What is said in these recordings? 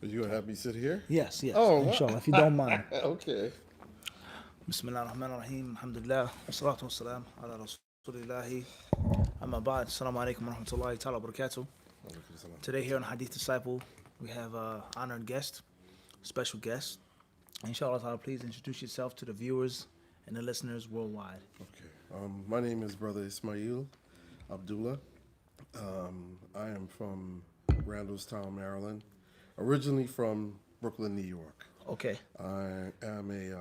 You gonna have me sit here? Yes, yes. Oh, Inshallah, if you don't mind. okay. Bismillah ar-Rahman ar-Rahim. Alhamdulillah. Wassalatu wassalam ala Rasulillahi. Amma ba'd. Assalamu alaikum wa rahmatullahi ta'ala wa barakatuh. Today here on Hadith Disciple, we have an honored guest, special guest. Inshallah ta'ala, please introduce yourself to the viewers and the listeners worldwide. Okay. My name is Brother Ismail Abdullah. I am from Randallstown, Maryland. Originally from Brooklyn, New York. Okay. I am a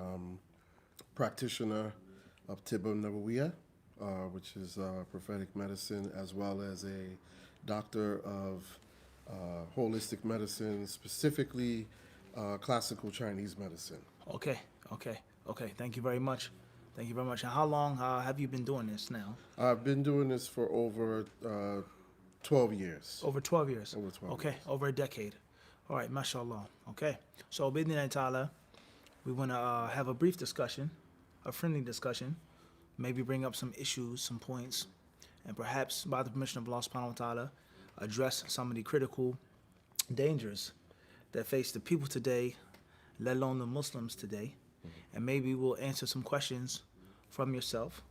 practitioner of Tibba Nabawiya, which is prophetic medicine, as well as a doctor of holistic medicine, specifically classical Chinese medicine. Okay. Thank you very much. And how long have you been doing this now? I've been doing this for over 12 years. Over 12 years. Over 12 Okay, years. over a decade. All right, mashallah. Okay, so bidnillah ta'ala, we want to have a brief discussion, a friendly discussion, maybe bring up some issues, some points, and perhaps by the permission of Allah subhanahu wa ta'ala, address some of the critical dangers that face the people today, let alone the Muslims today. And maybe we'll answer some questions from yourself,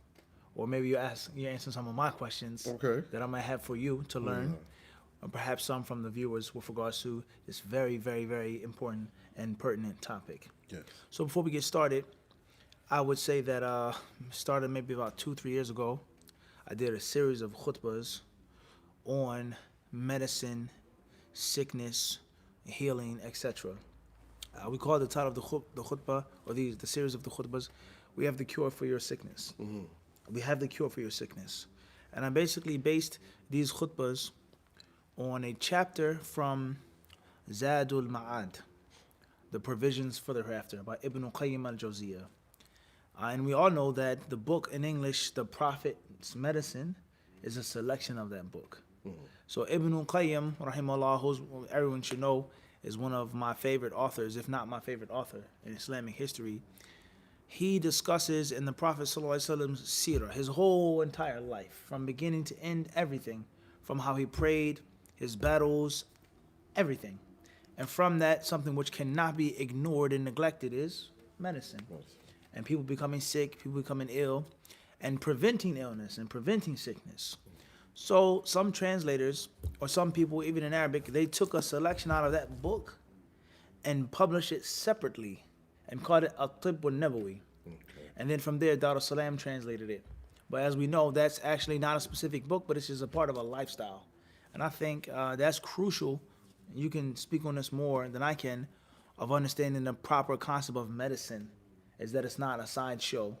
or maybe you answer some of my questions that I might have for you to learn, or perhaps some from the viewers with regards to this very, very, very important and pertinent topic. Yes. So before we get started, I would say that started maybe about 2-3 years ago, I did a series of khutbahs on medicine, sickness, healing, etc. We call the title of the khutbah, or the series of the khutbahs, we have the cure for your sickness. Mm-hmm. We have the cure for your sickness. And I basically based these khutbahs on a chapter from Zadul Ma'ad, the provisions for the hereafter, by Ibn Qayyim al-Jawziyah. And we all know that the book in English, The Prophet's Medicine, is a selection of that book. Mm-hmm. So Ibn Qayyim, rahimahullah, who everyone should know, is one of my favorite authors, if not my favorite author in Islamic history. He discusses in the Prophet ﷺ's seerah, his whole entire life, from beginning to end, everything, from how he prayed, his battles, everything. And from that, something which cannot be ignored and neglected is medicine. And people becoming sick, people becoming ill, and preventing illness and preventing sickness. So some translators, or some people, even in Arabic, they took a selection out of that book and published it separately and called it At-Tibb al-Nabawi. And then from there, Dar es-Salaam translated it. But as we know, that's actually not a specific book, but it's just a part of a lifestyle. And I think that's crucial. You can speak on this more than I can, of understanding the proper concept of medicine, is that it's not a sideshow.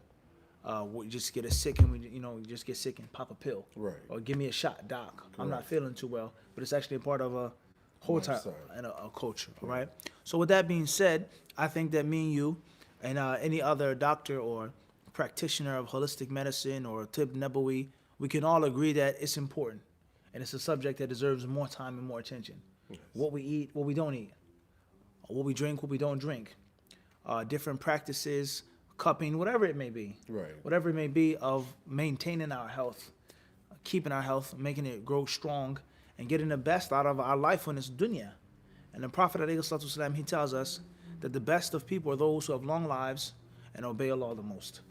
We just get sick and we just get sick and pop a pill. Right. Or give me a shot, doc. Correct. I'm not feeling too well. But it's actually a part of a whole time and a culture. All right. Right. So with that being said, I think that me and you and any other doctor or practitioner of holistic medicine or Tibb Nabawi, we can all agree that it's important. And it's a subject that deserves more time and more attention. Yes. What we eat, what we don't eat. What we drink, what we don't drink. Different practices, cupping, whatever it may be. Right. Whatever it may be of maintaining our health, keeping our health, making it grow strong, and getting the best out of our life on this dunya. And the Prophet ﷺ, he tells us that the best of people are those who have long lives and obey Allah the most.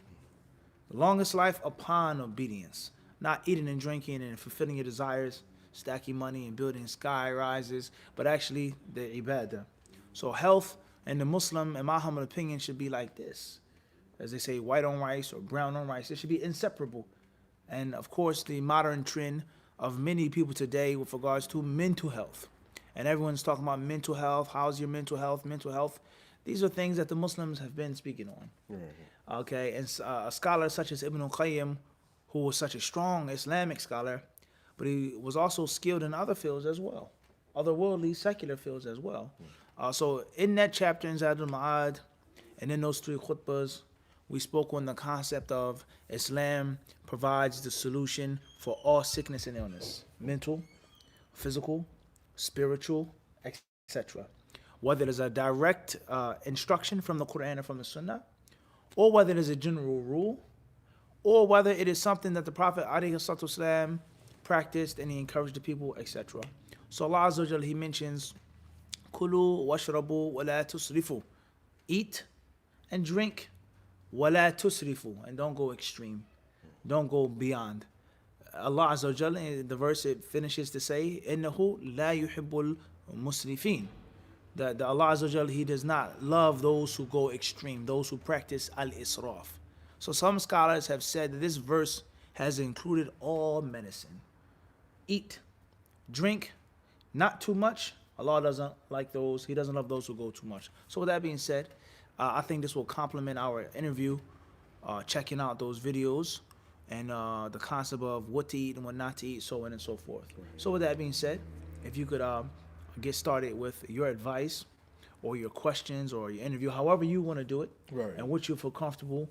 The longest life upon obedience, not eating and drinking and fulfilling your desires, stacking money and building sky rises, but actually the ibadah. So health and the Muslim, in my humble opinion, should be like this. As they say, white on rice or brown on rice. It should be inseparable. And of course, the modern trend of many people today with regards to mental health. And everyone's talking about mental health. How's your mental health? Mental health. These are things that the Muslims have been speaking on. Mm-hmm. Okay, and a scholar such as Ibn Qayyim, who was such a strong Islamic scholar, but he was also skilled in other fields as well, other worldly, secular fields as well. Mm-hmm. So in that chapter in Zadul Ma'ad, and in those 3 khutbahs, we spoke on the concept of Islam provides the solution for all sickness and illness, mental, physical, spiritual, etc. Whether it is a direct instruction from the Quran or from the Sunnah, or whether it is a general rule, or whether it is something that the Prophet practiced and he encouraged the people, etc. So Allah Azza wa Jalla, he mentions كُلُوا وَاشْرَبُوا وَلَا تُسْرِفُوا. Eat and drink, وَلَا تُسْرِفُوا, and don't go extreme. Don't go beyond. Allah Azza wa Jalla, in the verse it finishes to say, إِنَّهُ لَا يُحِبُّ الْمُسْرِفِينَ. That Allah Azza wa Jalla, He does not love those who go extreme, those who practice al-israf. So some scholars have said that this verse has included all medicine. Eat, drink, not too much. Allah doesn't like those. He doesn't love those who go too much. So with that being said, I think this will complement our interview, checking out those videos and the concept of what to eat and what not to eat, so on and so forth. So with that being said, if you could get started with your advice or your questions or your interview, however you want to do it, Right. and what you feel comfortable,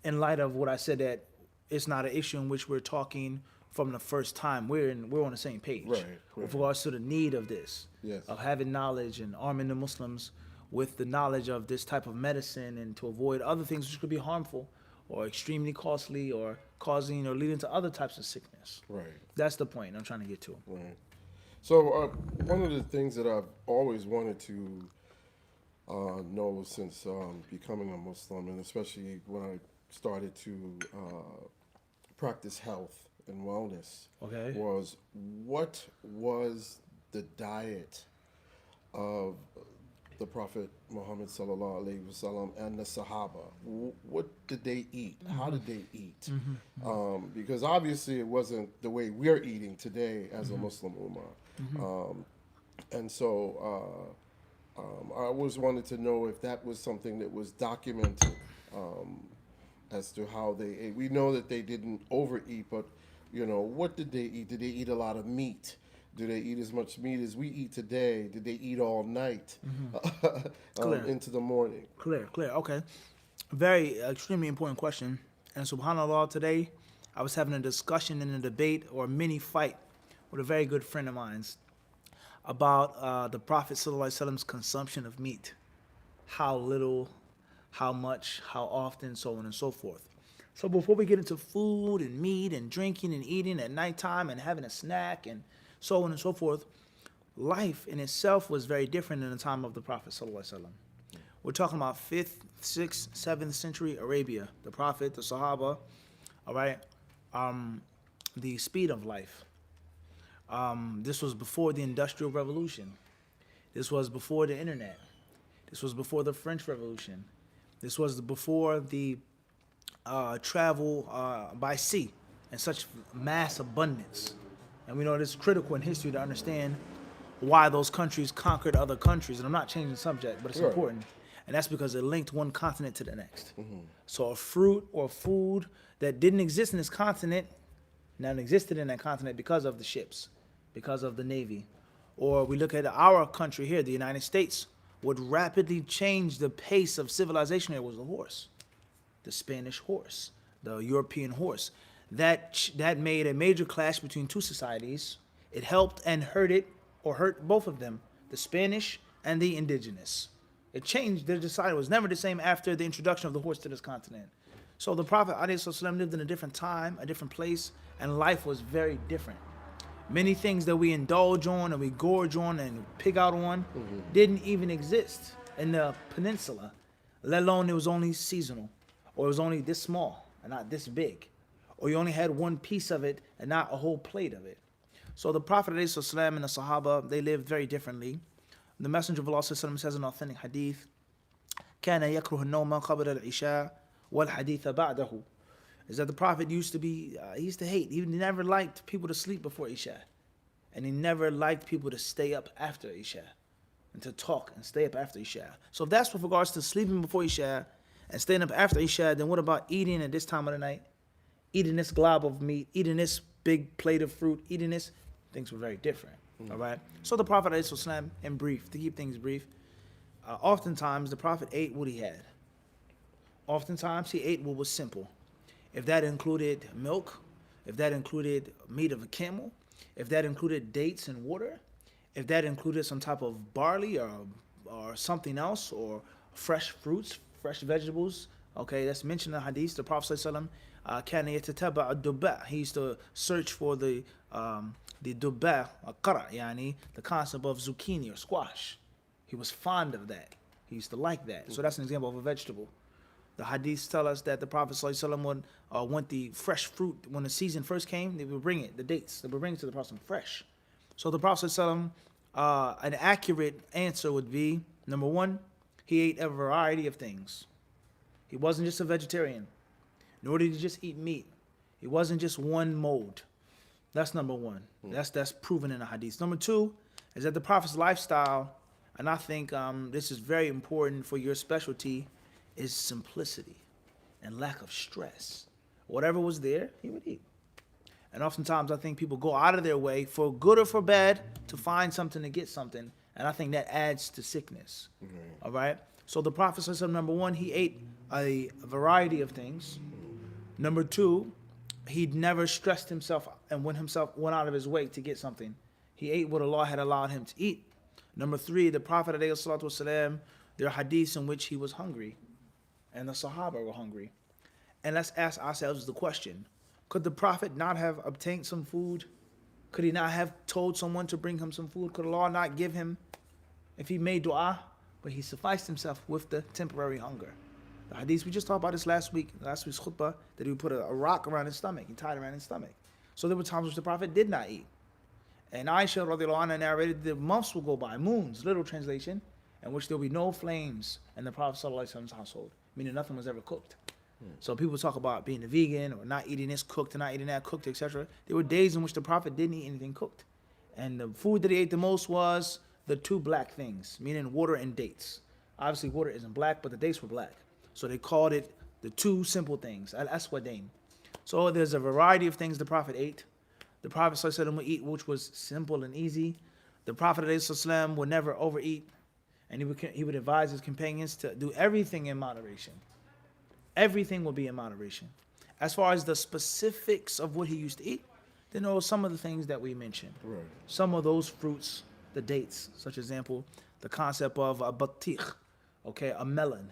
in light of what I said, that it's not an issue in which we're talking from the first time. We're on the same page Right, with right. regards to the need of this, Yes. of having knowledge and arming the Muslims with the knowledge of this type of medicine, and to avoid other things which could be harmful or extremely costly or causing or leading to other types of sickness. Right. That's the point I'm trying to get to. Right. So one of the things that I've always wanted to know since becoming a Muslim, and especially when I started to practice health and wellness, Okay. was what was the diet of the Prophet Muhammad sallallahu alaihi wasallam and the Sahaba? What did they eat? How did they eat? Because obviously it wasn't the way we're eating today as a Muslim ummah. And so I always wanted to know if that was something that was documented as to how they ate. We know that they didn't overeat, but what did they eat? Did they eat a lot of meat? Do they eat as much meat as we eat today? Did they eat all night into the morning? Clear. Okay. Very extremely important question. And subhanAllah, today I was having a discussion and a debate or a mini fight with a very good friend of mine's about the Prophet ﷺ's consumption of meat. How little, how much, how often, so on and so forth. So before we get into food and meat and drinking and eating at nighttime and having a snack and so on and so forth, life in itself was very different in the time of the Prophet ﷺ. We're talking about 5th, 6th, 7th century Arabia. The Prophet, the Sahaba, all right, the speed of life. This was before the Industrial Revolution. This was before the internet. This was before the French Revolution. This was before the travel by sea in such mass abundance. And we know this is critical in history to understand why those countries conquered other countries. And I'm not changing the subject, but it's Right. important. And that's because it linked one continent to the next. So a fruit or food that didn't exist in this continent now existed in that continent because of the ships, because of the Navy. Or we look at our country here, the United States, would rapidly change the pace of civilization. It was the horse, the Spanish horse, the European horse. That made a major clash between two societies. It helped and hurt it, or hurt both of them, the Spanish and the indigenous. It changed. Their society was never the same after the introduction of the horse to this continent. So the Prophet ﷺ lived in a different time, a different place, and life was very different. Many things that we indulge on and we gorge on and pig out on didn't even exist in the peninsula, let alone it was only seasonal, or it was only this small and not this big, or you only had one piece of it and not a whole plate of it. So the Prophet ﷺ and the Sahaba, they lived very differently. The Messenger of Allah ﷺ says in authentic hadith, كان يكره النوم قبل العشاء والحديث بعده. Is that the Prophet used to hate, he never liked people to sleep before Isha. And he never liked people to stay up after Isha. And to talk and stay up after Isha. So if that's with regards to sleeping before Isha and staying up after Isha, then what about eating at this time of the night? Eating this glob of meat, eating this big plate of fruit, eating this, things were very different. All right? So the Prophet, ﷺ, in brief, to keep things brief, oftentimes the Prophet ate what he had. Oftentimes he ate what was simple. If that included milk, if that included meat of a camel, if that included dates and water, if that included some type of barley or something else, or fresh fruits, fresh vegetables, okay, that's mentioned in the hadith. The Prophet ﷺ, كان يتتبع الدباء. He used to search for the dubba, qara, yani the concept of zucchini or squash. He was fond of that. He used to like that. So that's an example of a vegetable. The hadiths tell us that the Prophet ﷺ would want the fresh fruit when the season first came. They would bring it, the dates. They would bring it to the Prophet fresh. So the Prophet ﷺ, an accurate answer would be, number one, he ate a variety of things. He wasn't just a vegetarian, nor did he just eat meat. He wasn't just one mode. That's number one. That's proven in the hadith. Number two is that the Prophet's lifestyle, and I think this is very important for your specialty, is simplicity and lack of stress. Whatever was there, he would eat. And oftentimes I think people go out of their way, for good or for bad, to find something, to get something. And I think that adds to sickness. All right? So the Prophet says, number one, he ate a variety of things. Number two, he never stressed himself and went out of his way to get something. He ate what Allah had allowed him to eat. Number three, the Prophet, ﷺ, there are hadiths in which he was hungry, and the Sahaba were hungry. And let's ask ourselves the question, could the Prophet not have obtained some food? Could he not have told someone to bring him some food? Could Allah not give him if he made dua? But he sufficed himself with the temporary hunger. The hadith, we just talked about this last week's khutbah, that he would put a rock around his stomach. He tied it around his stomach. So there were times which the Prophet did not eat. And Aisha radiallahu anha narrated the months will go by, moons, literal translation, in which there will be no flames in the Prophet sallallahu alaihi wasallam's household, meaning nothing was ever cooked. So people talk about being a vegan or not eating this cooked and not eating that cooked, etc. There were days in which the Prophet didn't eat anything cooked. And the food that he ate the most was the two black things, meaning water and dates. Obviously, water isn't black, but the dates were black. So they called it the two simple things, al-aswadain. So there's a variety of things the Prophet ate. The Prophet ﷺ would eat, which was simple and easy. The Prophet ﷺ would never overeat. And he would advise his companions to do everything in moderation. Everything will be in moderation. As far as the specifics of what he used to eat, then there were some of the things that we mentioned. Right. Some of those fruits, the dates, such example, the concept of a batikh, okay, a melon,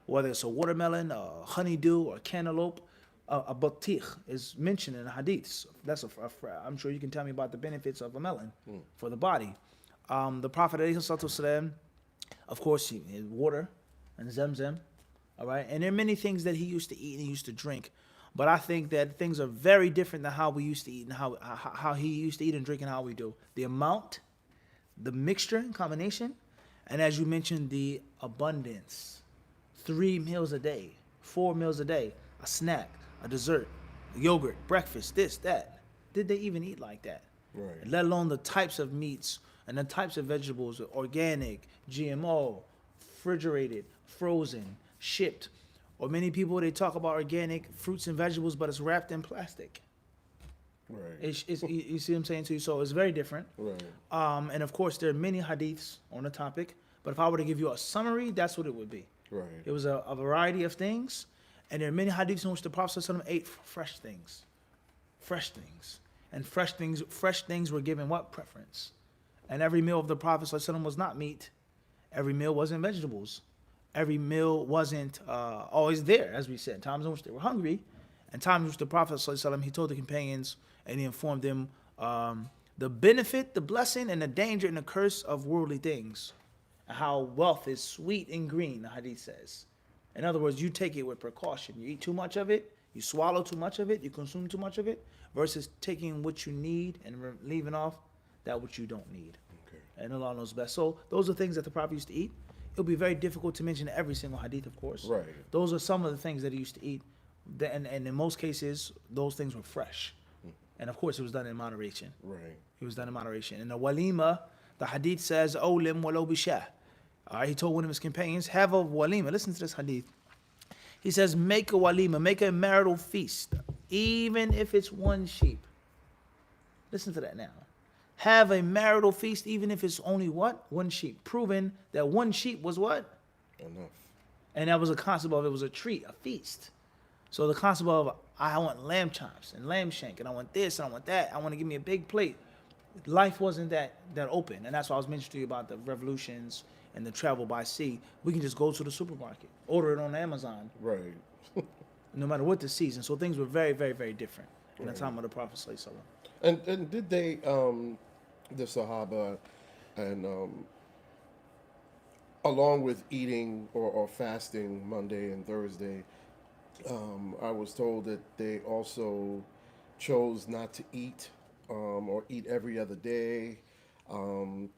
whether it's a watermelon, a honeydew, or cantaloupe, a batikh is mentioned in the hadiths. I'm sure you can tell me about the benefits of a melon for the body. The Prophet ﷺ, of course, he had water and zamzam, all right? And there are many things that he used to eat and he used to drink. But I think that things are very different than how we used to eat and how he used to eat and drink and how we do. The amount, the mixture and combination, and as you mentioned, the abundance. 3 meals a day, 4 meals a day, a snack, a dessert, yogurt, breakfast, this, that. Did they even eat like that? Right. Let alone the types of meats and the types of vegetables, organic, GMO, refrigerated, frozen, shipped. Or many people, they talk about organic fruits and vegetables, but it's wrapped in plastic. Right. You see what I'm saying to you? So it's very different. Right. And of course, there are many hadiths on the topic. But if I were to give you a summary, that's what it would be. Right. It was a variety of things. And there are many hadiths in which the Prophet ﷺ ate fresh things. Fresh things. And fresh things were given what? Preference. And every meal of the Prophet ﷺ was not meat. Every meal wasn't vegetables. Every meal wasn't always there, as we said. Times in which they were hungry, and times in which the Prophet ﷺ, he told the companions and he informed them the benefit, the blessing, and the danger and the curse of worldly things. And how wealth is sweet and green, the hadith says. In other words, you take it with precaution. You eat too much of it, you swallow too much of it, you consume too much of it, versus taking what you need and leaving off that which you don't need. Okay. And Allah knows best. So those are things that the Prophet used to eat. It'll be very difficult to mention every single hadith, of course. Right. Those are some of the things that he used to eat. And in most cases, those things were fresh. And of course, it was done in moderation. Right. It was done in moderation. In the walima, the hadith says, "Awlim walau bishah." All right, he told one of his companions, have a walima. Listen to this hadith. He says, make a walima, make a marital feast, even if it's one sheep. Listen to that now. Have a marital feast, even if it's only what? One sheep. Proving that one sheep was what? Enough. And that was a concept of, it was a treat, a feast. So the concept of, I want lamb chops and lamb shank, and I want this, and I want that. I want to give me a big plate. Life wasn't that open. And that's why I was mentioning to you about the revolutions and the travel by sea. We can just go to the supermarket, order it on Amazon. Right. No matter what the season. So things were very, very, very different in the time of the Prophet ﷺ. And did they, the Sahaba and along with eating or fasting Monday and Thursday, I was told that they also chose not to eat or eat every other day. Um,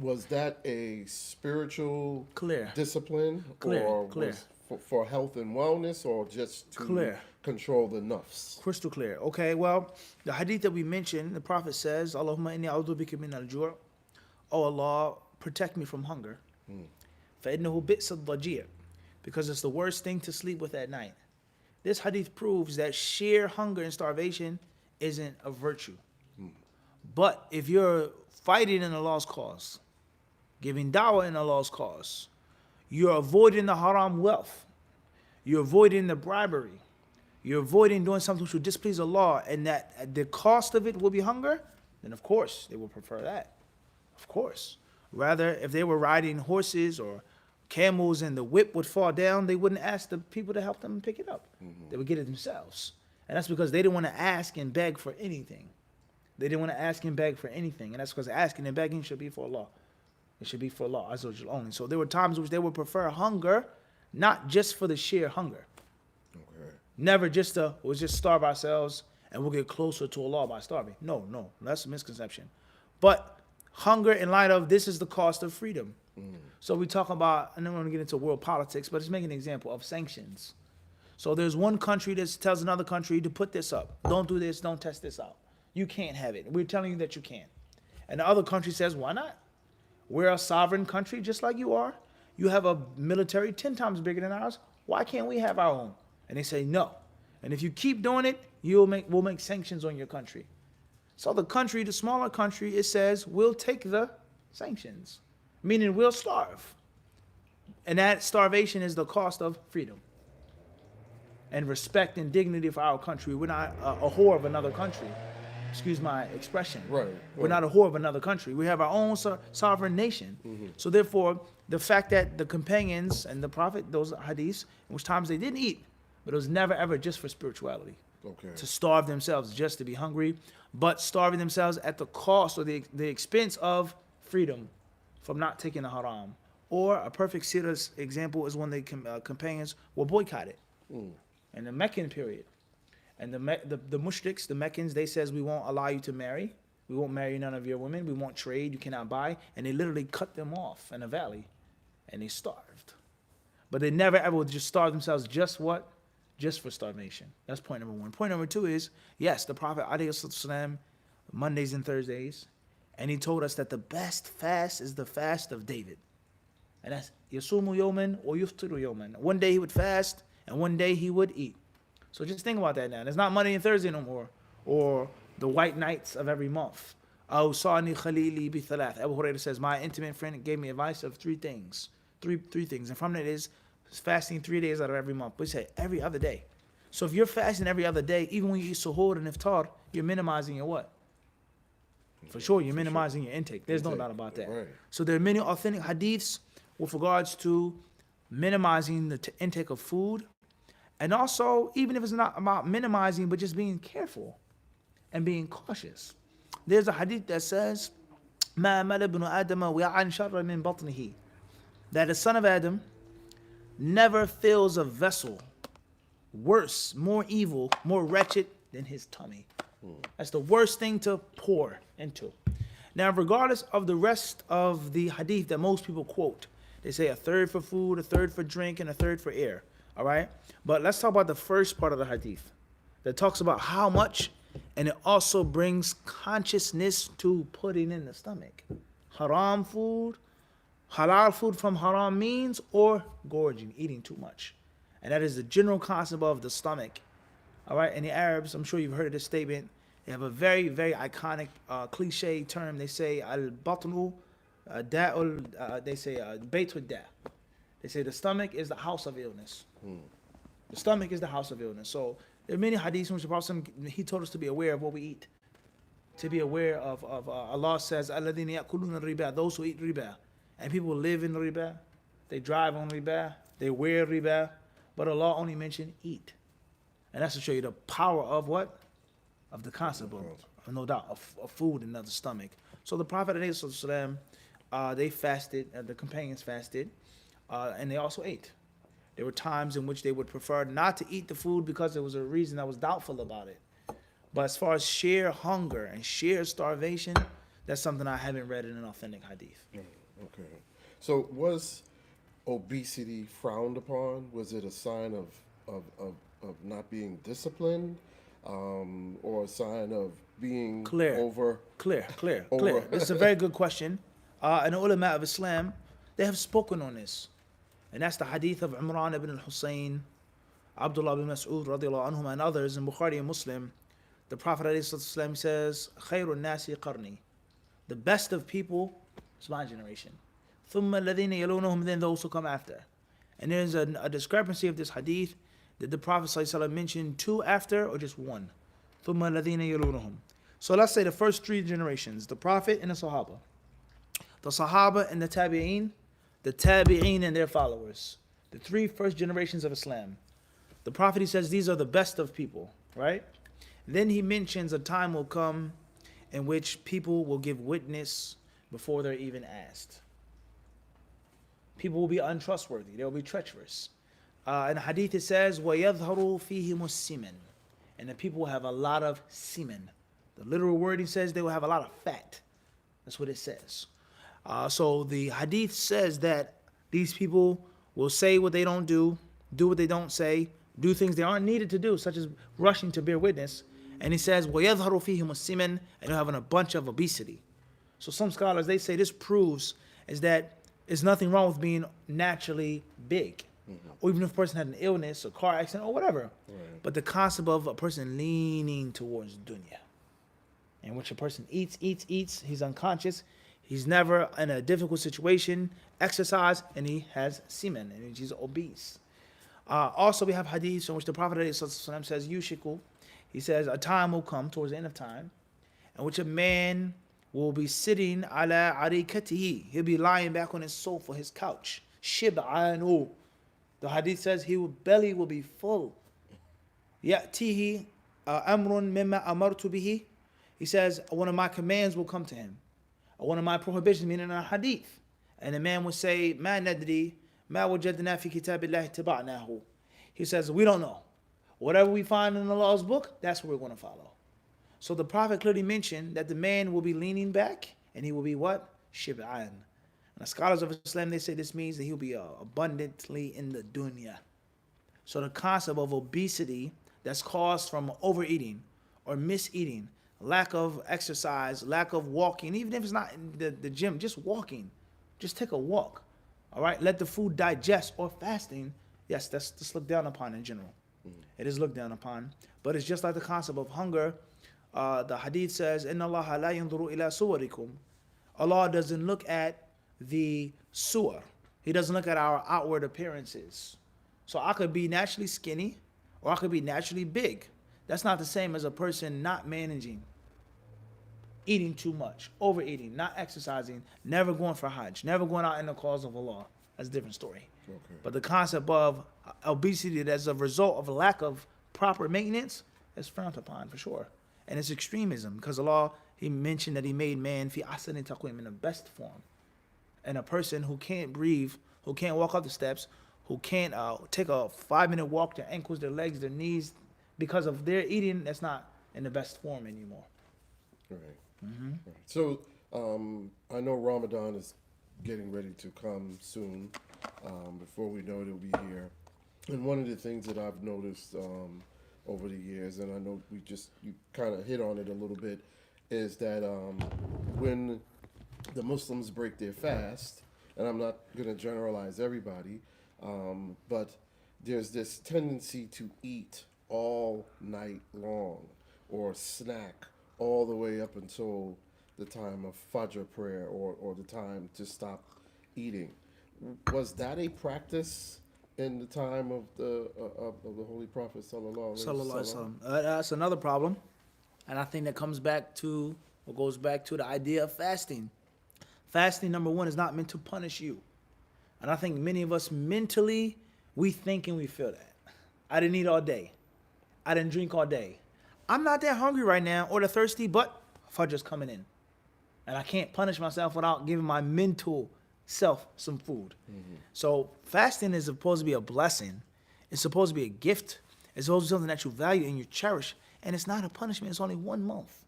was that a spiritual Clear, discipline, clear, or clear, was for health and wellness, or just to clear. control the nafs? Crystal clear. Okay, well, the hadith that we mentioned, the Prophet says, Allahumma inni a'udhu bika min al-ju'. Oh Allah, protect me from hunger. فَإِنَّهُ بِئْسَ الضَّجِيعُ. Because it's the worst thing to sleep with at night. This hadith proves that sheer hunger and starvation isn't a virtue. But if you're fighting in Allah's cause, giving da'wah in Allah's cause, you're avoiding the haram wealth, you're avoiding the bribery, you're avoiding doing something which will displease Allah, and that the cost of it will be hunger, then of course they will prefer that. Of course. Rather, if they were riding horses or camels and the whip would fall down, they wouldn't ask the people to help them pick it up. They would get it themselves. And that's because they didn't want to ask and beg for anything. They didn't want to ask and beg for anything. And that's because asking and begging should be for Allah. It should be for Allah Azza wa Jalla only. So there were times in which they would prefer hunger, not just for the sheer hunger. Okay. Never just to, we'll just starve ourselves and we'll get closer to Allah by starving. No, that's a misconception. But hunger in light of this is the cost of freedom. So we talk about, and then we're going to get into world politics, but just make an example of sanctions. So there's one country that tells another country to put this up. Don't do this, don't test this out. You can't have it. We're telling you that you can't. And the other country says, why not? We're a sovereign country just like you are. You have a military 10 times bigger than ours. Why can't we have our own? And they say no. And if you keep doing it, we'll make sanctions on your country. So the country, the smaller country, it says, we'll take the sanctions, meaning we'll starve. And that starvation is the cost of freedom and respect and dignity for our country. We're not a whore of another country. Excuse my expression. Right. We're not a whore of another country. We have our own sovereign nation. So therefore, the fact that the companions and the Prophet, those hadiths, in which times they didn't eat, but it was never ever just for spirituality. Okay. To starve themselves just to be hungry, but starving themselves at the cost or the expense of freedom from not taking the haram. Or a perfect serious example is when the companions were boycotted in the Meccan period. And the mushriks, the Meccans, they says, we won't allow you to marry. We won't marry none of your women. We won't trade. You cannot buy. And they literally cut them off in a valley. And they starved. But they never ever would just starve themselves. Just what? Just for starvation. That's point number one. Point number two is, yes, the Prophet, ﷺ, Mondays and Thursdays. And he told us that the best fast is the fast of David. And that's Yasumu Yoman or Yuftiru Yoman. One day he would fast and one day he would eat. So just think about that now. There's not Monday and Thursday no more, or the white nights of every month. Awsani Khalili bi thalath. Abu Hurairah says, my intimate friend gave me advice of three things. Three things. And from that is fasting 3 days out of every month. We say every other day. So if you're fasting every other day, even when you eat suhoor and iftar, you're minimizing your what? For sure, you're minimizing your intake. There's no doubt about that. Right. So there are many authentic hadiths with regards to minimizing the intake of food. And also, even if it's not about minimizing, but just being careful and being cautious. There's a hadith that says, مَا مَلَ بْنُ آدَمَ وِعَنْ شَرَّ مِنْ بَطْنِهِ. That the son of Adam never fills a vessel worse, more evil, more wretched than his tummy. That's the worst thing to pour into. Now, regardless of the rest of the hadith that most people quote, they say a third for food, a third for drink, and a third for air. All right? But let's talk about the first part of the hadith that talks about how much, and it also brings consciousness to putting in the stomach. Haram food, halal food from haram means, or gorging, eating too much. And that is the general concept of the stomach. All right? And the Arabs, I'm sure you've heard of this statement. They have a very, very iconic cliche term. They say, al-batnu da'ul, they say, baytul da'. They say the stomach is the house of illness. The stomach is the house of illness. So there are many hadiths in which the Prophet, he told us to be aware of what we eat. To be aware of Allah says, alladhina ya'kuluna riba, those who eat riba. And people live in riba. They drive on riba. They wear riba. But Allah only mentioned eat. And that's to show you the power of what? Of the concept of no doubt, of food in the stomach. So the Prophet, they fasted, the companions fasted. and they also ate. There were times in which they would prefer not to eat the food because there was a reason that was doubtful about it. But as far as sheer hunger and sheer starvation, that's something I haven't read in an authentic hadith. Okay. So was obesity frowned upon? Was it a sign of not being disciplined, or a sign of being Clear. over? Clear. Over. This is a very good question. And the ulama of Islam, they have spoken on this. And that's the hadith of Imran ibn al-Husayn, Abdullah ibn Mas'ud radiallahu anhum, and others in Bukhari and Muslim. The Prophet ﷺ says, خَيْرُ النَّاسِ قَرْنِي. The best of people is my generation. ثُمَّ الَّذِينَ يَلُونَهُمْ, then those who come after. And there's a discrepancy of this hadith. Did the Prophet ﷺ mention two after or just one? ثُمَّ الَّذِينَ يَلُونَهُمْ. So let's say the first three generations, the Prophet and the Sahaba. The Sahaba and the Tabi'een and their followers. The three first generations of Islam. The Prophet, he says, these are the best of people, right? Then he mentions a time will come in which people will give witness before they're even asked. People will be untrustworthy. They will be treacherous. In the hadith it says, وَيَظْهَرُ فِيهِمُ السِّمَنِ. And the people will have a lot of semen. The literal word he says they will have a lot of fat. That's what it says. So the hadith says that these people will say what they don't do what they don't say, do things they aren't needed to do, such as rushing to bear witness. And he says, وَيَظْهَرُ فِيهِمُ السِّمَنِ, and they'll have a bunch of obesity. So some scholars, they say this proves is that there's nothing wrong with being naturally big. Or even if a person had an illness, a car accident, or whatever. Right. But the concept of a person leaning towards dunya, in which a person eats, he's unconscious, he's never in a difficult situation, exercise, and he has semen, and he's obese. Also, we have hadiths in which the Prophet ﷺ says, Yushiku, he says, a time will come towards the end of time, in which a man will be sitting ala arikatihi. He'll be lying back on his sofa, his couch. Shib'anu. The hadith says his belly will be full. Ya'tihi amrun mimma amartu bihi. He says, one of my commands will come to him. One of my prohibitions, meaning a hadith. And the man will say, ma nadri, ma wajadna fi kitabillahi taba'nahu. He says, we don't know. Whatever we find in Allah's book, that's what we're going to follow. So the Prophet clearly mentioned that the man will be leaning back and he will be what? Shib'an. And the scholars of Islam, they say this means that he'll be abundantly in the dunya. So the concept of obesity that's caused from overeating or miseating, lack of exercise, lack of walking, even if it's not in the gym, just walking. Just take a walk. All right? Let the food digest, or fasting. Yes, that's looked down upon in general. It is looked down upon. But it's just like the concept of hunger. The hadith says, إِنَّ اللَّهَ لَا يَنْظُرُ إِلَى صُوَرِكُمْ. Allah doesn't look at the suwar. He doesn't look at our outward appearances. So I could be naturally skinny, or I could be naturally big. That's not the same as a person not managing, eating too much, overeating, not exercising, never going for Hajj, never going out in the cause of Allah. That's a different story. Okay. But the concept of obesity that's a result of a lack of proper maintenance is frowned upon for sure. And it's extremism, because Allah, He mentioned that He made man fi ahsani taqwim, in the best form. And a person who can't breathe, who can't walk up the steps, who can't take a 5-minute walk, their ankles, their legs, their knees, because of their eating, that's not in the best form anymore. Right. Mm-hmm. Right. So I know Ramadan is getting ready to come soon. Before we know it, it'll be here. And one of the things that I've noticed over the years, and I know you kind of hit on it a little bit, is that when the Muslims break their fast, and I'm not going to generalize everybody, but there's this tendency to eat all night long, or snack all the way up until the time of Fajr prayer, or the time to stop eating. Was that a practice in the time of the Holy Prophet sallallahu alaihi wasallam? That's another problem, and I think that goes back to the idea of fasting. Fasting, number one, is not meant to punish you, and I think many of us mentally, we think and we feel that. I didn't eat all day, I didn't drink all day, I'm not that hungry right now or that thirsty, but Fajr's coming in, and I can't punish myself without giving my mental self some food. So fasting is supposed to be a blessing. It's supposed to be a gift. It's supposed to be something that you value and you cherish. And it's not a punishment. It's only 1 month.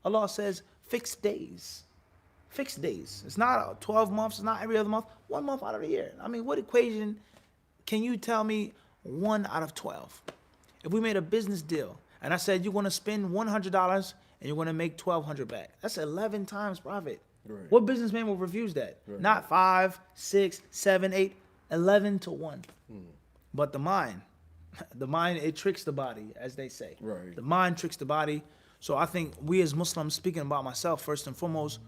Allah says fixed days. Fixed days. It's not 12 months. It's not every other month. 1 month out of the year. I mean, what equation can you tell me 1 out of 12? If we made a business deal and I said you're going to spend $100 and you're going to make $1,200 back, that's 11 times profit. Right. What businessman will refuse that? Right. Not 5, 6, 7, 8, 11 to 1. But the mind, it tricks the body, as they say. Right. The mind tricks the body. So I think we as Muslims, speaking about myself first and foremost,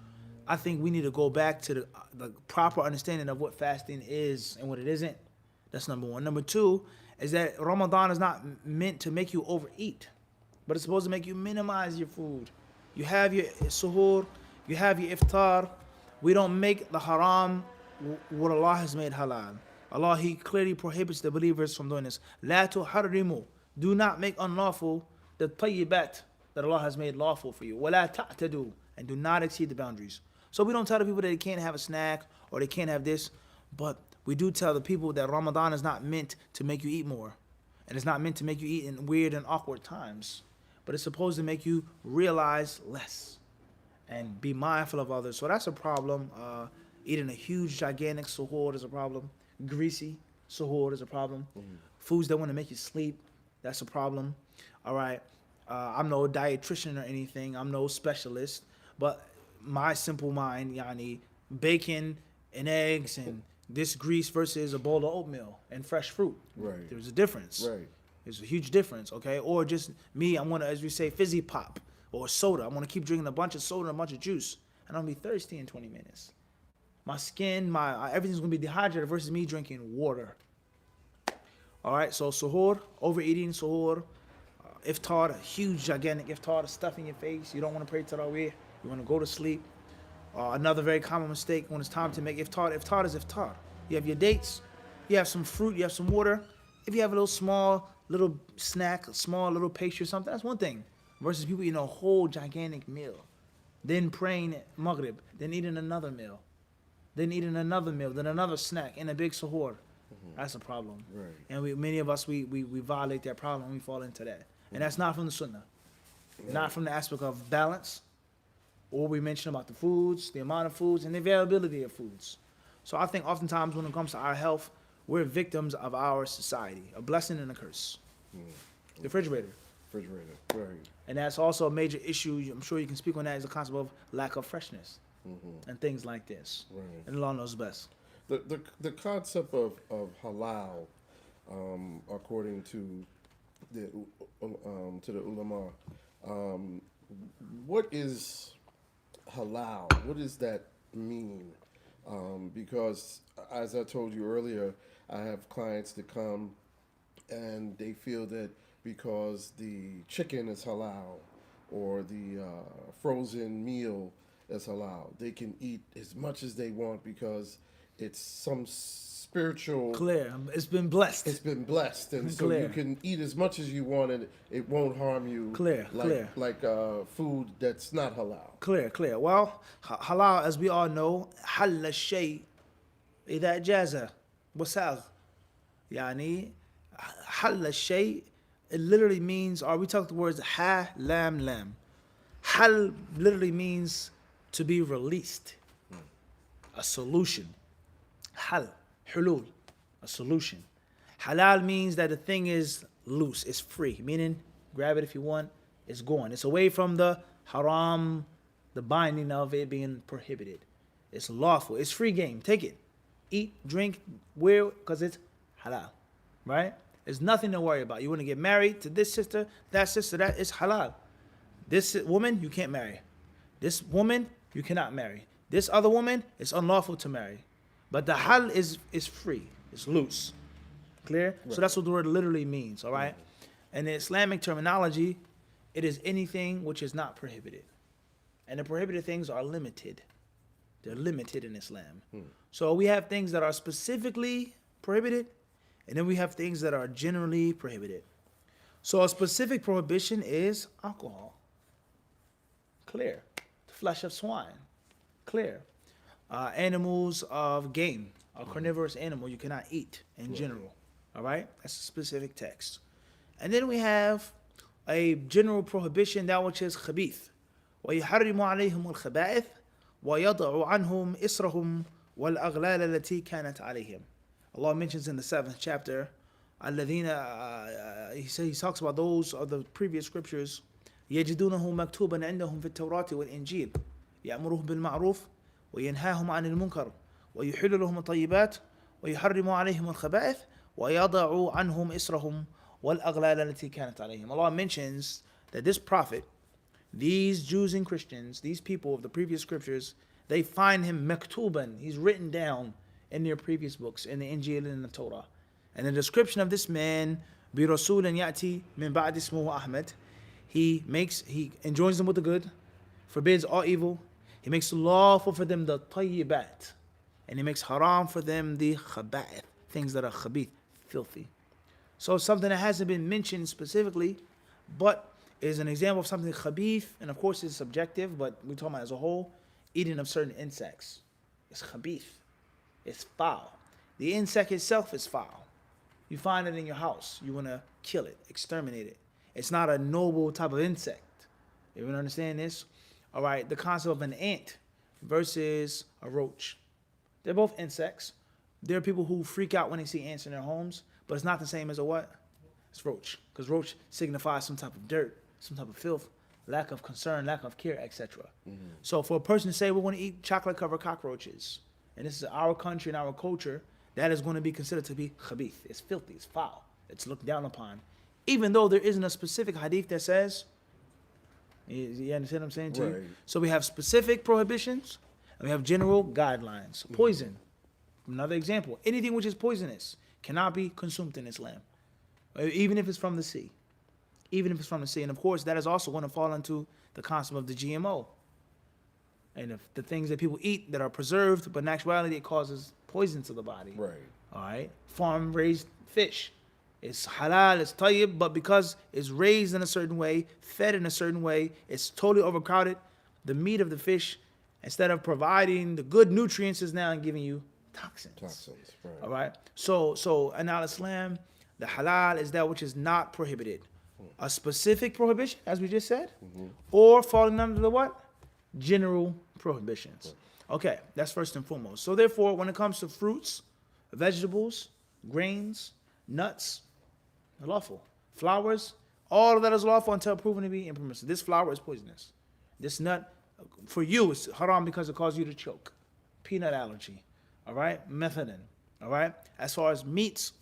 I think we need to go back to the proper understanding of what fasting is and what it isn't. That's number one. Number two is that Ramadan is not meant to make you overeat, but it's supposed to make you minimize your food. You have your suhoor, you have your iftar. We don't make the haram what Allah has made halal. Allah, He clearly prohibits the believers from doing this. La tuharrimu. Do not make unlawful the tayyibat that Allah has made lawful for you. Wala ta'tadu. And do not exceed the boundaries. So we don't tell the people that they can't have a snack or they can't have this, but we do tell the people that Ramadan is not meant to make you eat more. And it's not meant to make you eat in weird and awkward times. But it's supposed to make you realize less and be mindful of others. So that's a problem. Eating a huge, gigantic suhoor is a problem. Greasy suhoor is a problem. Foods that want to make you sleep, that's a problem. All right. I'm no dietitian or anything. I'm no specialist. But my simple mind, yani, bacon and eggs and this grease versus a bowl of oatmeal and fresh fruit. Right. There's a difference. Right. There's a huge difference, okay? Or just me, I'm gonna, as we say, fizzy pop or soda. I'm gonna keep drinking a bunch of soda and a bunch of juice, and I'm gonna be thirsty in 20 minutes. My skin, everything's gonna be dehydrated versus me drinking water. All right, so suhoor, overeating, suhoor, iftar, a huge, gigantic iftar, stuff in your face. You don't want to pray tarawih. You want to go to sleep. Another very common mistake when it's time to make iftar. Iftar is iftar. You have your dates. You have some fruit. You have some water. If you have a little small little snack, a small little pastry or something, that's one thing. Versus people eating a whole gigantic meal. Then praying at Maghrib. Then eating another meal. Then eating another meal. Then another snack and a big suhoor. That's a problem. Right. And many of us, we violate that problem and we fall into that. And that's not from the sunnah. Right. Not from the aspect of balance. Or we mentioned about the foods, the amount of foods, and the availability of foods. So I think oftentimes when it comes to our health, we're victims of our society. A blessing and a curse. The refrigerator. Refrigerator. Right. And that's also a major issue. I'm sure you can speak on that, is the concept of lack of freshness. And things like this. Right. And Allah knows best. The concept of halal, according to the ulama, what is halal? What does that mean? Because as I told you earlier, I have clients that come and they feel that because the chicken is halal or the frozen meal is halal, they can eat as much as they want because it's some spiritual. Clear. It's been blessed. It's been blessed, and so Clear. you can eat as much as you want, and it won't harm you. Clear. Like food that's not halal. Clear. Well, halal, as we all know, حل الشيء إذا جاز وساغ. يعني حل الشيء, it literally means, or we talk the words ha, lam, lam. Hal literally means to be released, a solution. Hal, hulul, a solution. Halal means that the thing is loose, it's free, meaning grab it if you want, it's gone. It's away from the haram, the binding of it being prohibited. It's lawful, it's free game, take it. Eat, drink, wear, because it's halal, right? There's nothing to worry about. You want to get married to this sister, that, it's halal. This woman, you can't marry. This woman, you cannot marry. This other woman, it's unlawful to marry. But the hal is free. It's loose. Clear? Right. So that's what the word literally means, all right? And in Islamic terminology, it is anything which is not prohibited. And the prohibited things are limited. They're limited in Islam. So we have things that are specifically prohibited, and then we have things that are generally prohibited. So a specific prohibition is alcohol. Clear. The flesh of swine. Clear. animals of game, a carnivorous animal you cannot eat in general. All right, that's a specific text. And then we have a general prohibition, that which is khabith. وَيُحَرِّمُ عَلَيْهِمُ الْخَبَائِثِ وَيَضَعُ عَنْهُمْ إِسْرَهُمْ وَالْأَغْلَالَ الَّتِي كَانَتْ عَلَيْهِمْ. Allah mentions in the 7th chapter, الَّذِينَ, he talks about those of the previous scriptures, يَجِدُونَهُ مَكْتُوبًا عِنْدَهُمْ فِي التَّوْرَاةِ وَالْإِنْجِيلِ يَأْمُرُهُم بِالْمَعْرُوفِ وَيَنْهَاهُمْ عَنِ الْمُنكَرِ وَيُحِلُّ لَهُمُ الطَّيِّبَاتِ وَيُحَرِّمُ عَلَيْهِمُ الْخَبَائِثِ وَيَضَعُ عَنْهُمْ إِسْرَهُمْ وَالْأَغْلَالَ الَّتِي كَانَتْ عَلَيْهِمْ. Allah mentions that this prophet, these Jews and Christians, these people of the previous scriptures, they find him maktuban, he's written down in their previous books, in the Injil and in the Torah. And the description of this man, بِرَسُولٍ يَأْتِي مِنْ بَعْدِ اسْمُهُ أَحْمَدٍ, he enjoins them with the good, forbids all evil, he makes lawful for them the tayyibat, and he makes haram for them the khaba'ith, things that are khabith, filthy. So something that hasn't been mentioned specifically, but is an example of something khabith, and of course it's subjective, but we're talking about as a whole, eating of certain insects. It's khabith. It's foul. The insect itself is foul. You find it in your house. You want to kill it, exterminate it. It's not a noble type of insect. You even understand this? All right, the concept of an ant versus a roach. They're both insects. There are people who freak out when they see ants in their homes, but it's not the same as a what? It's roach. Because roach signifies some type of dirt, some type of filth, lack of concern, lack of care, etc. So for a person to say we're going to eat chocolate-covered cockroaches, and this is our country and our culture, that is going to be considered to be khabith. It's filthy, it's foul, it's looked down upon. Even though there isn't a specific hadith that says, you understand what I'm saying to you? So we have specific prohibitions, and we have general guidelines. Poison, another example. Anything which is poisonous cannot be consumed in Islam, even if it's from the sea. Even if it's from the sea. And of course, that is also going to fall into the concept of the GMO. And if the things that people eat that are preserved, but in actuality it causes poison to the body. Right. All right. Farm-raised fish. It's halal, it's tayyib, but because it's raised in a certain way, fed in a certain way, it's totally overcrowded. The meat of the fish, instead of providing the good nutrients, is now giving you toxins. Right. All right. So in al-Islam, the halal is that which is not prohibited. A specific prohibition, as we just said, or falling under the what? General prohibitions. Okay, that's first and foremost. So therefore, when it comes to fruits, vegetables, grains, nuts, lawful. Flowers, all of that is lawful until proven to be impermissible. This flower is poisonous. This nut, for you, is haram because it causes you to choke. Peanut allergy. All right? Methadone. All right? As far as meats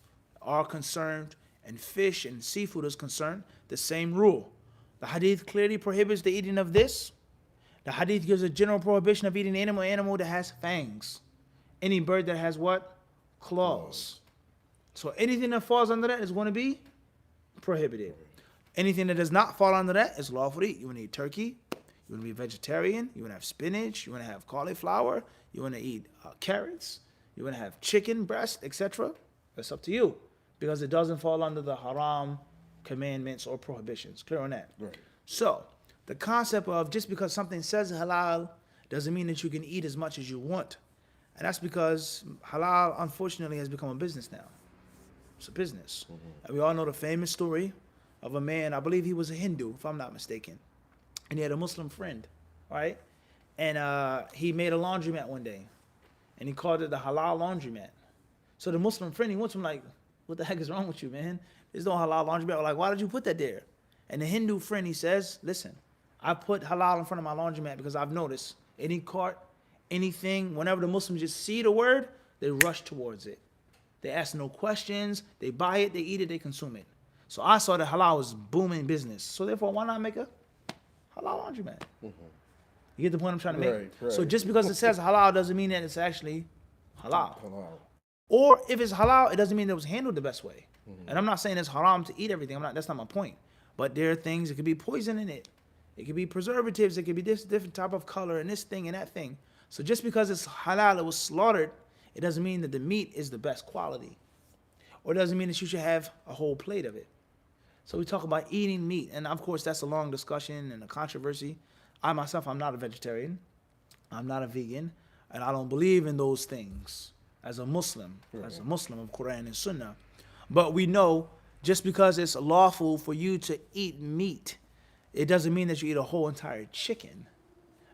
are concerned, and fish and seafood is concerned, the same rule. The hadith clearly prohibits the eating of this. The hadith gives a general prohibition of eating animal that has fangs. Any bird that has what? Claws. So anything that falls under that is going to be prohibited. Anything that does not fall under that is lawful to eat. You want to eat turkey. You want to be vegetarian. You want to have spinach. You want to have cauliflower. You want to eat carrots. You want to have chicken breast, etc. That's up to you, because it doesn't fall under the haram commandments or prohibitions. Clear on that? Right. So the concept of just because something says halal doesn't mean that you can eat as much as you want. And that's because halal, unfortunately, has become a business now. It's a business. And we all know the famous story of a man, I believe he was a Hindu, if I'm not mistaken. And he had a Muslim friend, right? And he made a laundromat one day. And he called it the halal laundromat. So the Muslim friend, he went to him like, what the heck is wrong with you, man? There's no halal laundromat. We're like, why did you put that there? And the Hindu friend, he says, listen, I put halal in front of my laundromat because I've noticed any cart, anything, whenever the Muslims just see the word, they rush towards it. They ask no questions. They buy it, they eat it, they consume it. So I saw that halal was booming business. So therefore, why not make a halal laundromat? You get the point I'm trying to make? Right. So just because it says halal doesn't mean that it's actually halal. Or if it's halal, it doesn't mean that it was handled the best way. And I'm not saying it's haram to eat everything. That's not my point. But there are things, it could be poison in it. It could be preservatives. It could be this different type of color and this thing and that thing. So just because it's halal, it was slaughtered, it doesn't mean that the meat is the best quality. Or it doesn't mean that you should have a whole plate of it. So we talk about eating meat. And of course, that's a long discussion and a controversy. I myself, I'm not a vegetarian. I'm not a vegan. and I don't believe in those things as a Muslim, as a Right. Muslim of Quran and Sunnah. But we know just because it's lawful for you to eat meat, it doesn't mean that you eat a whole entire chicken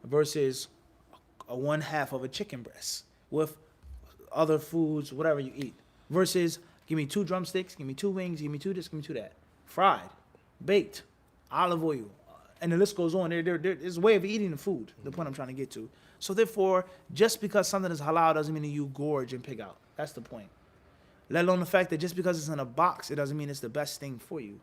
versus a one half of a chicken breast with other foods, whatever you eat. Versus give me 2 drumsticks, give me 2 wings, give me 2 this, give me 2 that. Fried, baked, olive oil, and the list goes on. There's a way of eating the food, the point I'm trying to get to. So therefore, just because something is halal doesn't mean that you gorge and pig out. That's the point. Let alone the fact that just because it's in a box, it doesn't mean it's the best thing for you.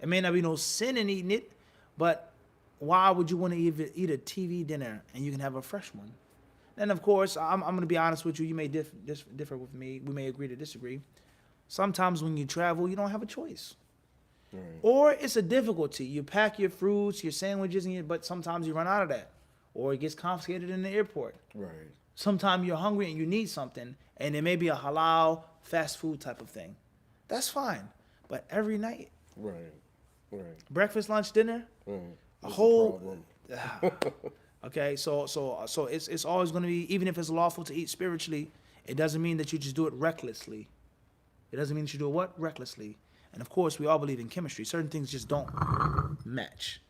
It may not be no sin in eating it, but why would you want to even eat a TV dinner and you can have a fresh one? And of course, I'm going to be honest with you. You may differ with me. We may agree to disagree. Sometimes when you travel, you don't have a choice. Right. Or it's a difficulty. You pack your fruits, your sandwiches, but sometimes you run out of that. Or it gets confiscated in the airport. Right. Sometimes you're hungry and you need something, and it may be a halal fast food type of thing. That's fine. But every night, Right. Right. breakfast, lunch, dinner, Right. a That's whole. problem. Okay, so it's always going to be, even if it's lawful to eat spiritually, it doesn't mean that you just do it recklessly. It doesn't mean that you do it what? Recklessly. And of course, we all believe in chemistry. Certain things just don't match.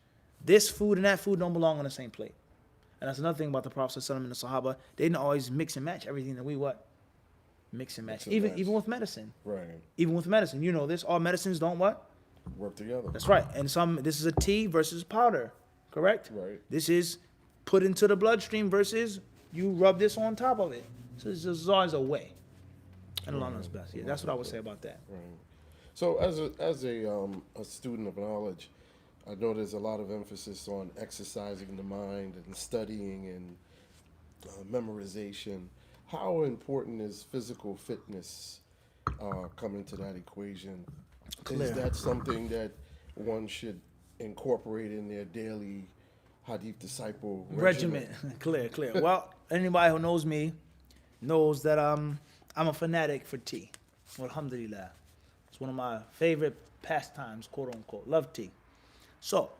This food and that food don't belong on the same plate. And that's another thing about the Prophet ﷺ and the Sahaba. They didn't always mix and match everything that we what? Mix and match. Mix and Even match. even with medicine. Right. Even with medicine. You know this. All medicines don't what? Work together. That's right. And this is a tea versus powder. Correct? Right. This is put into the bloodstream versus you rub this on top of it. So there's always a way. And Allah knows best. Yeah, that's what I would say about that. Right. So as a student of knowledge, I know there's a lot of emphasis on exercising the mind and studying and memorization. How important is physical fitness coming to that equation? Clear. Is that something that one should incorporate in their daily HadithDisciple regimen? Clear. Well, anybody who knows me knows that I'm a fanatic for tea. Alhamdulillah. It's one of my favorite pastimes, quote unquote. Love tea. So,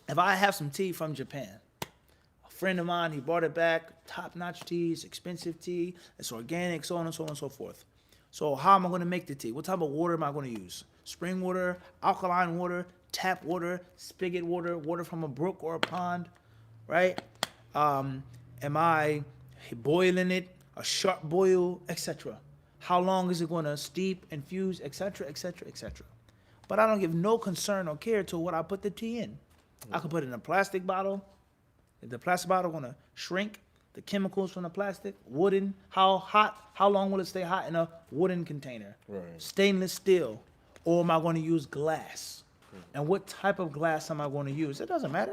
if I have some tea from Japan, a friend of mine, he brought it back, top-notch tea, it's expensive tea, it's organic, so on and so on and so forth. So how am I going to make the tea? What type of water am I going to use? Spring water, alkaline water, tap water, spigot water, water from a brook or a pond, right? Am I boiling it, a sharp boil, etc.? How long is it going to steep, infuse, etc., etc., etc.? But I don't give no concern or care to what I put the tea in. I could put it in a plastic bottle. Is the plastic bottle going to shrink? The chemicals from the plastic, wooden, how long will it stay hot in a wooden container? Right. Stainless steel, or am I going to use glass? And what type of glass am I going to use? It doesn't matter.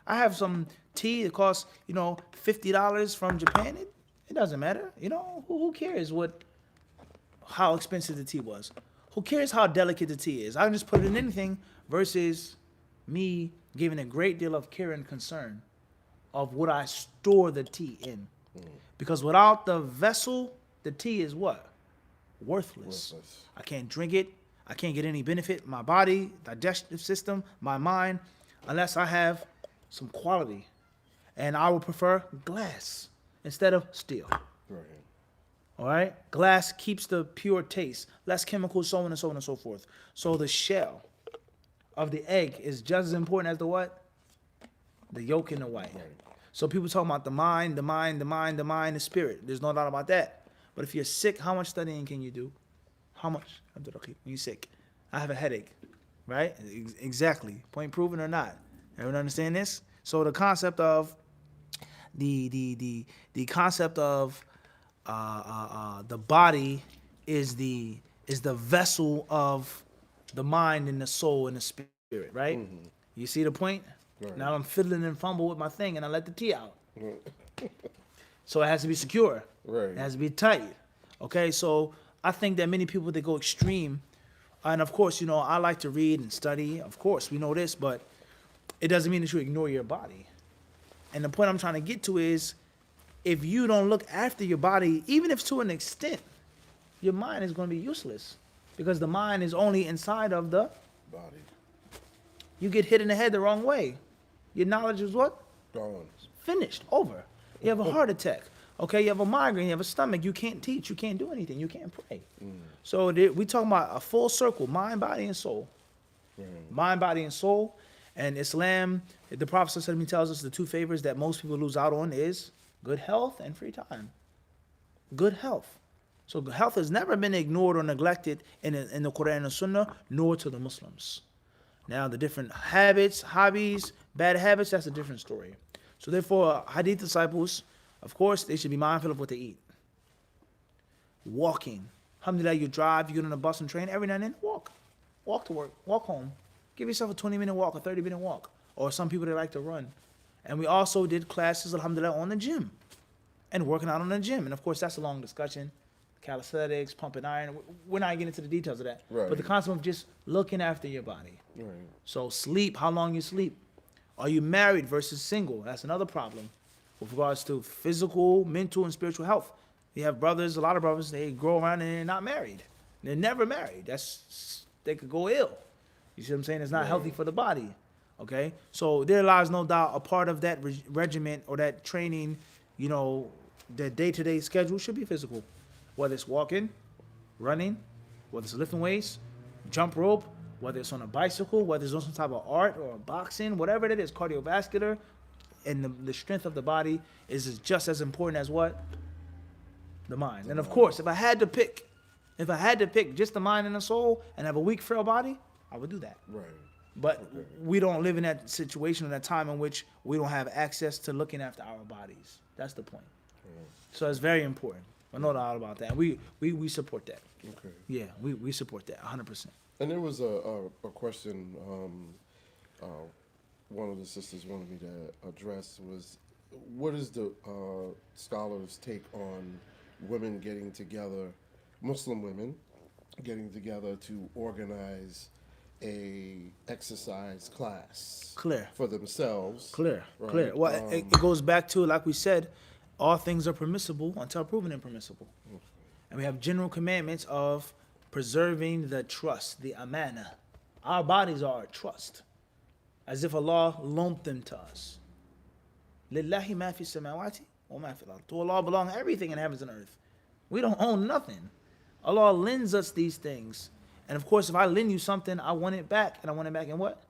I have some tea that costs, $50 from Japan. It doesn't matter. Who cares how expensive the tea was? Who cares how delicate the tea is? I can just put it in anything versus me giving a great deal of care and concern of what I store the tea in. Because without the vessel, the tea is what? Worthless. I can't drink it. I can't get any benefit. My body, digestive system, my mind, unless I have some quality. And I would prefer glass instead of steel. Right. All right? Glass keeps the pure taste, less chemicals, so on and so on and so forth. So the shell of the egg is just as important as the what? The yolk and the white. Right. So people talking about the mind, the spirit. There's no doubt about that. But if you're sick, how much studying can you do? How much? When you're sick. I have a headache, right? Exactly. Point proven or not. Everyone understand this? So the concept of the concept of the body is the vessel of the mind and the soul and the spirit, right? Mm-hmm. You see the point? Right. Now I'm fiddling and fumble with my thing and I let the tea out. So it has to be secure. Right. It has to be tight. Okay, so I think that many people, they go extreme. And of course, I like to read and study. Of course, we know this, but it doesn't mean that you ignore your body. And the point I'm trying to get to is, if you don't look after your body, even if to an extent, your mind is going to be useless. Because the mind is only inside of the Body. You get hit in the head the wrong way. Your knowledge is what? Gone. Finished. Over. You have a heart attack. Okay, you have a migraine, you have a stomach, you can't teach, you can't do anything, you can't pray. Mm. So we talking about a full circle, mind, body, and soul. Right. Mind, body, and soul. And Islam, the Prophet ﷺ tells us the two favors that most people lose out on is good health and free time. Good health. So health has never been ignored or neglected in the Quran and Sunnah, nor to the Muslims. Now, the different habits, hobbies, bad habits, that's a different story. So therefore, Hadith disciples, of course, they should be mindful of what they eat. Walking. Alhamdulillah, you drive, you get on a bus and train, every now and then, walk. Walk to work, walk home. Give yourself a 20-minute walk, a 30-minute walk. Or some people, they like to run. And we also did classes, alhamdulillah, on the gym. And working out on the gym. And of course, that's a long discussion. Calisthenics, pumping iron. We're not getting into the details of that. Right. But the concept of just looking after your body. Right. So sleep, how long you sleep. Are you married versus single? That's another problem with regards to physical, mental, and spiritual health. You have brothers, a lot of brothers, they grow around and they're not married. They're never married. They could go ill. You see what I'm saying? It's not healthy for the body. Okay? So there lies no doubt a part of that regiment or that training, the day-to-day schedule should be physical. Whether it's walking, running, whether it's lifting weights, jump rope, whether it's on a bicycle, whether it's on some type of art or boxing, whatever it is, cardiovascular, and the strength of the body is just as important as what? The mind. And of course, if I had to pick just the mind and the soul and have a weak, frail body, I would do that. Right. But we don't live in that situation or that time in which we don't have access to looking after our bodies. That's the point. So it's very important. No doubt about that. We support that. Okay. Yeah, we support that 100%. And there was a question one of the sisters wanted me to address was, what is the scholars' take on women getting together, Muslim women getting together to organize a exercise class Clear. for themselves? Clear. Right. Well, it goes back to, like we said, all things are permissible until proven impermissible. And we have general commandments of preserving the trust, the amana. Our bodies are a trust, as if Allah loaned them to us. Lillahi ma fi samawati wa ma fi al-ard. To Allah belong everything in heavens and earth. We don't own nothing. Allah lends us these things. And of course, if I lend you something, I want it back. And I want it back in what?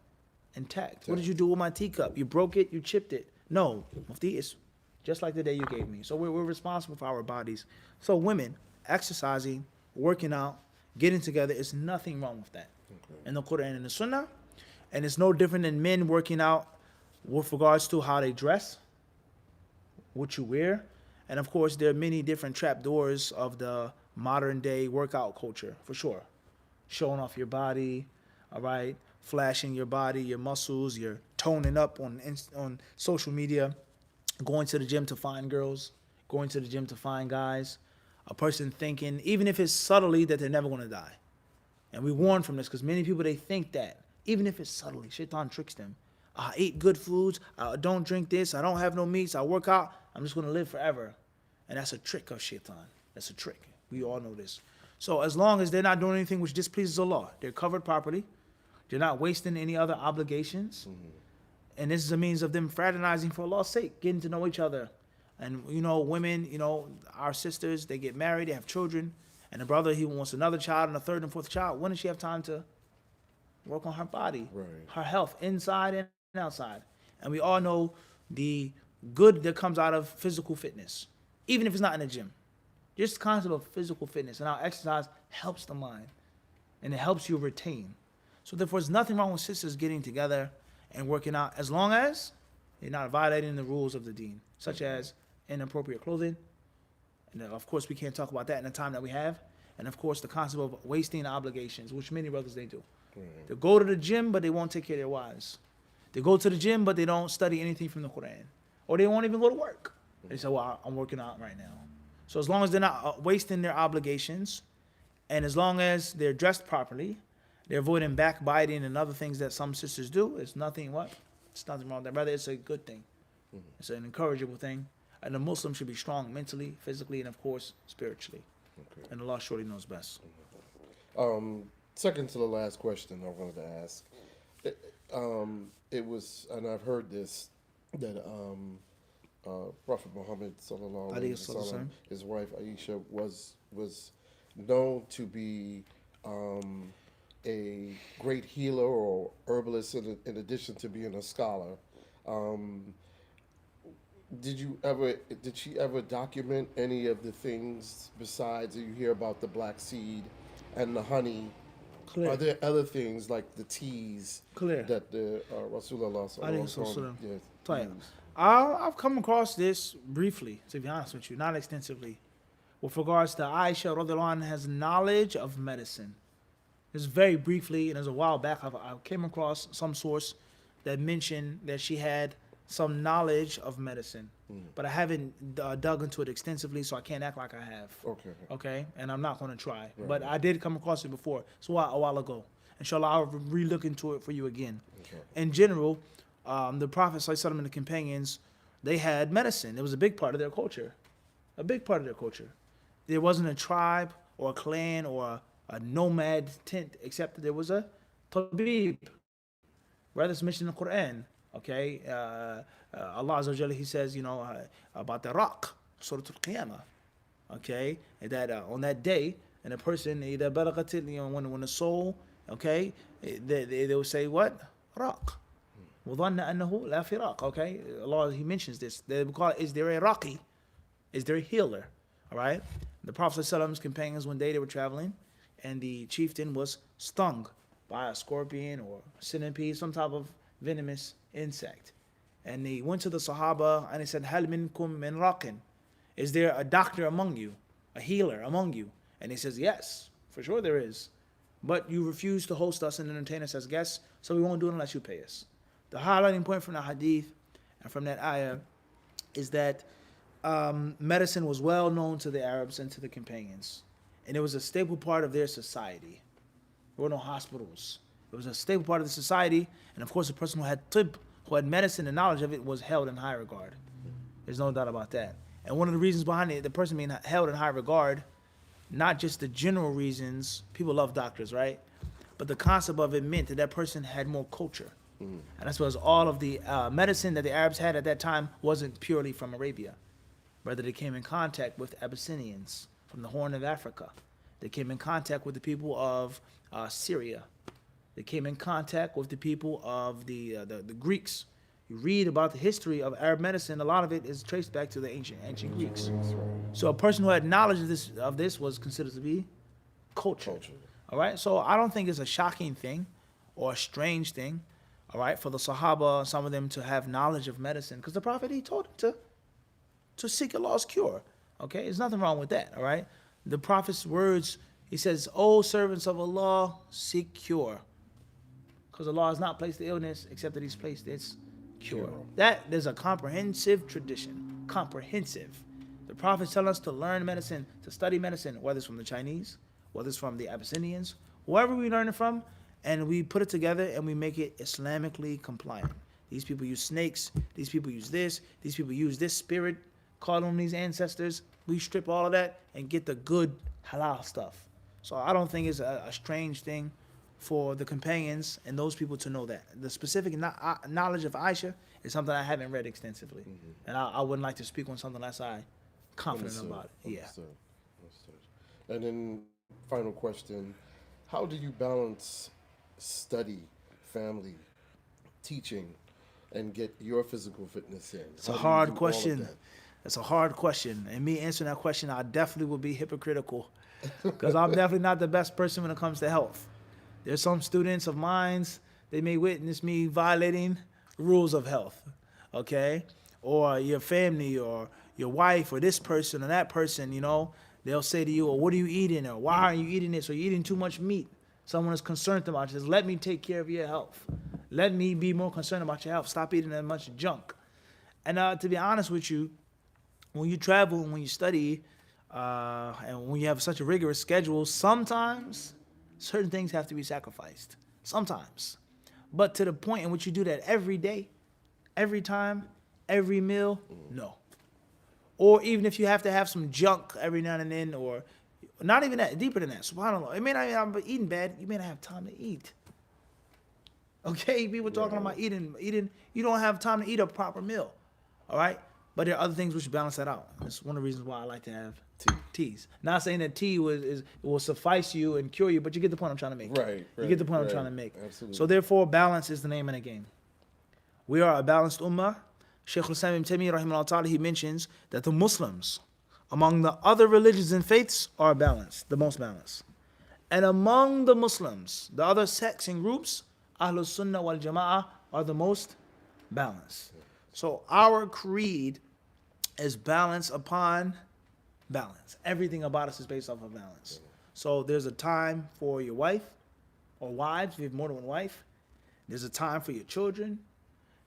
Intact. What did you do with my teacup? You broke it, you chipped it. No, Mufti, it's just like the day you gave me. So we're responsible for our bodies. So women, exercising, working out, getting together, is nothing wrong with that. In the Quran and the Sunnah. And it's no different than men working out with regards to how they dress, what you wear. And of course, there are many different trapdoors of the modern day workout culture, for sure. Showing off your body, all right, flashing your body, your muscles, you're toning up on social media, going to the gym to find girls, going to the gym to find guys, a person thinking, even if it's subtly, that they're never going to die. And we warn from this because many people, they think that, even if it's subtly, shaitan tricks them. I eat good foods, I don't drink this, I don't have no meats, I work out, I'm just going to live forever. And that's a trick of shaitan. That's a trick. We all know this. So as long as they're not doing anything which displeases Allah, they're covered properly, they're not wasting any other obligations, and this is a means of them fraternizing for Allah's sake, getting to know each other. And, women, our sisters, they get married, they have children, and the brother, he wants another child and a third and fourth child. When does she have time to work on her body, her health, inside and outside? And we all know the good that comes out of physical fitness, even if it's not in the gym. Just the concept of physical fitness and how exercise helps the mind, and it helps you retain. So therefore, there's nothing wrong with sisters getting together and working out, as long as they're not violating the rules of the deen, such as inappropriate clothing. And of course, we can't talk about that in the time that we have. And of course, the concept of wasting obligations, which many brothers, they do. They go to the gym, but they won't take care of their wives. They go to the gym, but they don't study anything from the Quran. Or they won't even go to work. They say, well, I'm working out right now. So as long as they're not wasting their obligations, and as long as they're dressed properly, they're avoiding backbiting and other things that some sisters do, it's nothing wrong with that. Rather, it's a good thing. It's an encourageable thing. And the Muslim should be strong mentally, physically, and of course, spiritually. And Allah surely knows best. Second to the last question I wanted to ask. It was, and I've heard this, that Prophet Muhammad sallallahu alaihi Alayhi wasallam, salatu his wife Aisha was known to be a great healer or herbalist in addition to being a scholar. Um, did she ever document any of the things besides you hear about the black seed and the honey? Are Clear. there other things like the teas Clear. that the Rasulullah Alayhi sallallahu alaihi wasallam salatu yes, Tayyib. used? I've come across this briefly, to be honest with you, not extensively. With regards to Aisha radiallahu anha has knowledge of medicine. Just very briefly, and it was a while back, I came across some source that mentioned that she had some knowledge of medicine. But I haven't dug into it extensively, so I can't act like I have. Okay. Okay? And I'm not going to try. Right. But I did come across it before. So a while ago. Inshallah, I'll re-look into it for you again. Okay. In general, the Prophet ﷺ and the companions, they had medicine. It was a big part of their culture. A big part of their culture. There wasn't a tribe or a clan or a nomad tent, except that there was a tabib. Rather, it's mentioned in the Quran. Okay, Allah Azza wa Jalla, He says, about the rock, Surah Al-Qiyamah. Okay, that on that day, and a person, either balagatil, when the soul, okay, they will say what? Rock. وَظَنَّ أَنَّهُ لَا فِرَاقٍ. Okay, Allah, He mentions this. They will call it, is there a raqi? Is there a healer? All right. The Prophet ﷺ's companions, one day they were traveling, and the chieftain was stung by a scorpion or a centipede, some type of venomous insect. And he went to the Sahaba and he said, Hal minkum min raqin? Is there a doctor among you, a healer among you? And he says, yes, for sure there is. But you refuse to host us and entertain us as guests, so we won't do it unless you pay us. The highlighting point from the hadith and from that ayah is that medicine was well known to the Arabs and to the companions. And it was a staple part of their society. There were no hospitals. It was a staple part of the society. And of course, the person who had tib, who had medicine and knowledge of it, was held in high regard. There's no doubt about that. And one of the reasons behind it, the person being held in high regard, not just the general reasons, people love doctors, right? But the concept of it meant that that person had more culture. And that's because all of the medicine that the Arabs had at that time wasn't purely from Arabia. Rather, they came in contact with Abyssinians from the Horn of Africa. They came in contact with the people of Syria. They came in contact with the people of the Greeks. You read about the history of Arab medicine, a lot of it is traced back to the ancient Greeks. So a person who had knowledge of this was considered to be cultured. All right, so I don't think it's a shocking thing or a strange thing, all right, for the Sahaba, some of them to have knowledge of medicine, because the Prophet, he told them to seek Allah's cure. Okay, there's nothing wrong with that. All right, the Prophet's words, he says, "O servants of Allah, seek cure," because Allah has not placed the illness except that He's placed its cure. That there's a comprehensive tradition, comprehensive. The Prophet's telling us to learn medicine, to study medicine, whether it's from the Chinese, whether it's from the Abyssinians, wherever we learn it from, and we put it together and we make it Islamically compliant. These people use snakes. These people use this. These people use this spirit. Call on these ancestors. We strip all of that and get the good halal stuff. So I don't think it's a strange thing for the companions and those people to know that. The specific knowledge of Aisha is something I haven't read extensively. And I wouldn't like to speak on something unless I'm confident about it. Yeah. Understood. And then final question, how do you balance study, family, teaching, and get your physical fitness in? It's a hard question. It's a hard question. And me answering that question, I definitely would be hypocritical because I'm definitely not the best person when it comes to health. There's some students of mine, they may witness me violating rules of health, okay? Or your family or your wife or this person or that person, they'll say to you, well, what are you eating? Or why are you eating this? Or you're eating too much meat. Someone is concerned about you. Says, let me take care of your health. Let me be more concerned about your health. Stop eating that much junk. And to be honest with you, when you travel and when you study and when you have such a rigorous schedule, sometimes certain things have to be sacrificed. Sometimes. But to the point in which you do that every day, every time, every meal, no. Or even if you have to have some junk every now and then, or not even that, deeper than that, subhanAllah. It may not be eating bad, you may not have time to eat. Okay, people talking about eating, you don't have time to eat a proper meal. All right? But there are other things which balance that out. That's one of the reasons why I like to have Tea. teas. Not saying that tea will suffice you and cure you, but you get the point I'm trying to make. Right. You get the point I'm trying to make. Absolutely. So therefore, balance is the name of the game. We are a balanced ummah. Shaykh al-Islam ibn Taymiyyah rahimahullah ta'ala, he mentions that the Muslims, among the other religions and faiths, are balanced, the most balanced. And among the Muslims, the other sects and groups, Ahlus Sunnah wal Jama'ah, are the most balanced. So our creed is balance upon balance. Everything about us is based off of balance. So there's a time for your wife or wives, if you have more than one wife. There's a time for your children.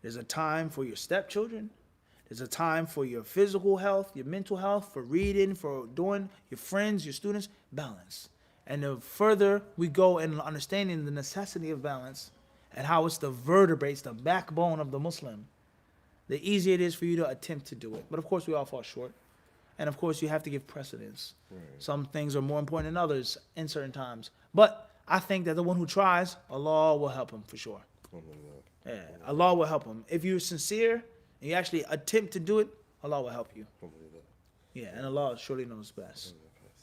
There's a time for your stepchildren. There's a time for your physical health, your mental health, for reading, for doing, your friends, your students. Balance. And the further we go in understanding the necessity of balance and how it's the vertebrae, it's the backbone of the Muslim, the easier it is for you to attempt to do it. But of course, we all fall short. And of course, you have to give precedence. Right. Some things are more important than others in certain times. But I think that the one who tries, Allah will help him for sure. Yeah, Allah will help him. If you're sincere and you actually attempt to do it, Allah will help you. Yeah, and Allah surely knows best.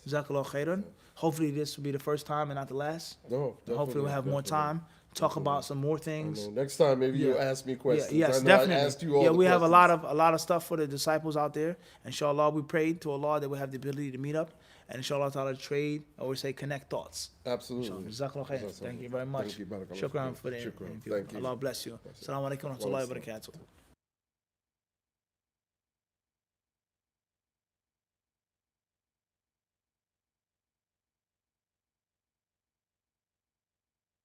Jazakallah khairan. Hopefully this will be the first time and not the last. No, hopefully we'll have more time. Talk about some more things. Next time, maybe you'll ask me questions. Yes, definitely. I asked you all we have a lot of stuff for the disciples out there. Inshallah, we prayed to Allah that we have the ability to meet up, and inshallah ta'ala trade, or we say connect thoughts. Absolutely. Jazakallah khair. Thank you very much. Thank you. Shukran for the interview. Allah bless you. Assalamu alaikum wa rahmatullahi wa barakatuh.